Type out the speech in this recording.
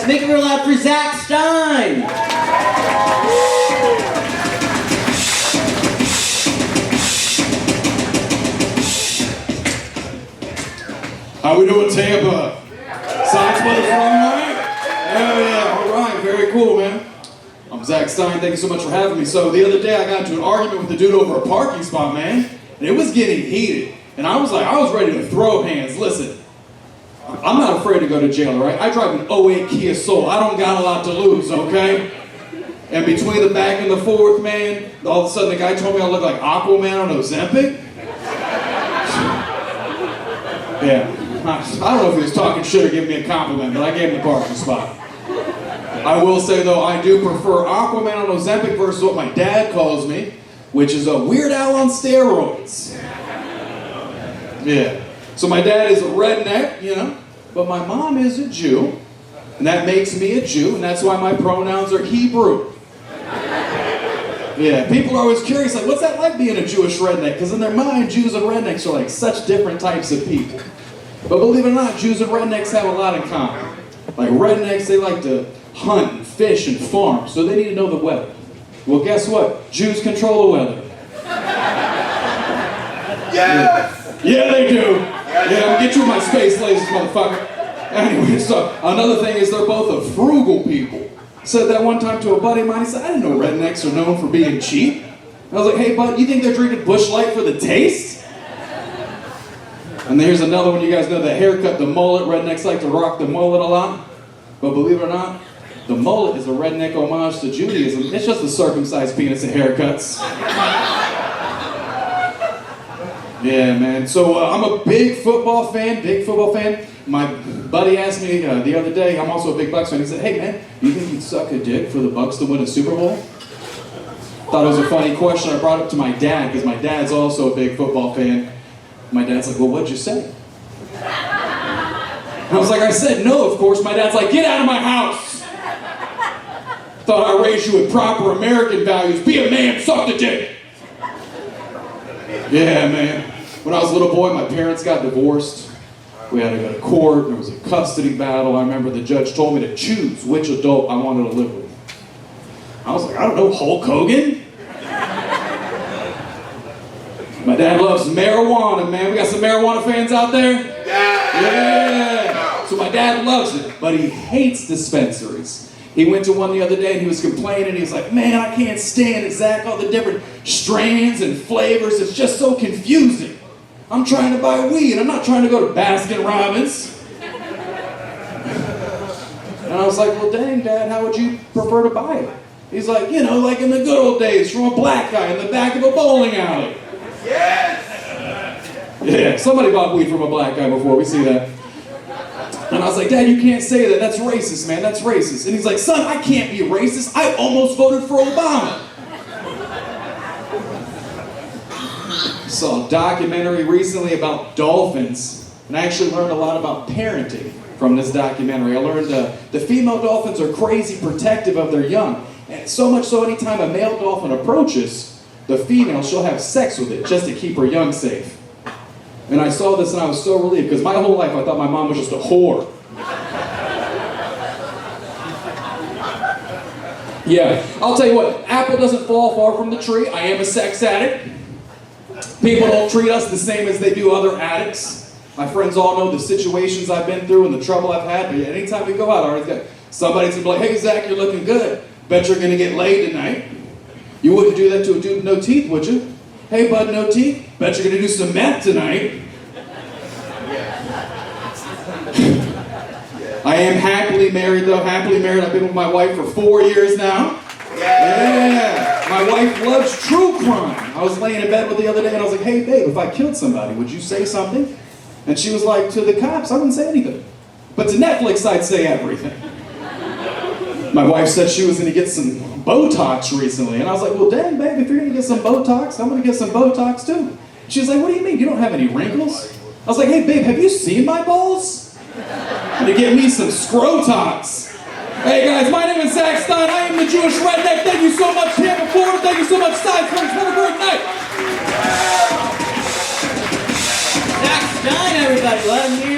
Make it real loud for Zach Stein. How we doing, Tampa? Science weather's wrong, right? Yeah, all right, very cool, man. I'm Zach Stein, thank you so much for having me. So the other day I got into an argument with the dude over a parking spot, man, and it was getting heated. And I was ready to throw hands. Listen, I'm not afraid to go to jail, right? I drive an '08 Kia Soul. I don't got a lot to lose, okay? And between the back and the forth, man, all of a sudden the guy told me I look like Aquaman on Ozempic. Yeah. I don't know if he was talking shit or giving me a compliment, but I gave him the parking spot. I will say, though, I do prefer Aquaman on Ozempic versus what my dad calls me, which is a Weird Al on steroids. Yeah. So my dad is a redneck, you know, but my mom is a Jew, and that makes me a Jew, and that's why my pronouns are Hebrew. Yeah, people are always curious, like, what's that like being a Jewish redneck? Because in their mind, Jews and rednecks are like such different types of people. But believe it or not, Jews and rednecks have a lot in common. Like rednecks, they like to hunt and fish and farm, so they need to know the weather. Well, guess what? Jews control the weather. Yes! Yeah, they do. Yeah, I'll get you in my space lasers, motherfucker. Anyway, so another thing is they're both a frugal people. Said that one time to a buddy of mine, he said, I didn't know rednecks are known for being cheap. I was like, hey bud, you think they're drinking Busch Light for the taste? And here's another one, you guys know the haircut, the mullet. Rednecks like to rock the mullet a lot. But believe it or not, the mullet is a redneck homage to Judaism. It's just a circumcised penis and haircuts. Yeah, man. So I'm a big football fan. My buddy asked me the other day, I'm also a big Bucs fan, he said, hey man, do you think you'd suck a dick for the Bucs to win a Super Bowl? Thought it was a funny question. I brought it to my dad, because my dad's also a big football fan. My dad's like, well, what'd you say? I was like, I said no, of course. My dad's like, get out of my house. Thought I raised you with proper American values. Be a man, suck the dick. Yeah, man. When I was a little boy, my parents got divorced. We had to go to court. There was a custody battle. I remember the judge told me to choose which adult I wanted to live with. I was like, I don't know, Hulk Hogan? My dad loves marijuana, man. We got some marijuana fans out there? Yeah! So my dad loves it, but he hates dispensaries. He went to one the other day and he was complaining. He was like, man, I can't stand it, Zach, all the different strands and flavors. It's just so confusing. I'm trying to buy weed. I'm not trying to go to Baskin Robbins. And I was like, well, dang, Dad, how would you prefer to buy it? He's like, you know, like in the good old days from a black guy in the back of a bowling alley. Yes! Yeah, somebody bought weed from a black guy before, we see that. And I was like, Dad, you can't say that, that's racist, man, that's racist. And he's like, son, I can't be racist, I almost voted for Obama. Saw a documentary recently about dolphins, and I actually learned a lot about parenting from this documentary. I learned the female dolphins are crazy protective of their young, and so much so anytime a male dolphin approaches the female, she'll have sex with it just to keep her young safe. And I saw this and I was so relieved, because my whole life I thought my mom was just a whore. Yeah, I'll tell you what, apple doesn't fall far from the tree. I am a sex addict. People don't treat us the same as they do other addicts. My friends all know the situations I've been through and the trouble I've had, but anytime we go out, I always got somebody's gonna be like, hey Zach, you're looking good. Bet you're gonna get laid tonight. You wouldn't do that to a dude with no teeth, would you? Hey bud, no teeth? Bet you're gonna do some meth tonight. I am happily married though, happily married. I've been with my wife for 4 years now. Yeah. My wife loves true crime. I was laying in bed with her the other day and I was like, hey babe, if I killed somebody, would you say something? And she was like, to the cops, I wouldn't say anything. But to Netflix, I'd say everything. My wife said she was gonna get some Botox recently, and I was like, well dang babe, if you're gonna get some Botox, I'm gonna get some Botox too. She was like, what do you mean, you don't have any wrinkles? I was like, hey babe, have you seen my balls? To get me some Scrotox. Hey guys, my name is Zach Stein, I am the Jewish redneck. Thank you so much, Tampa, Florida. Thank you so much, Stein. Have a great night. Zach Stein, everybody, let him hear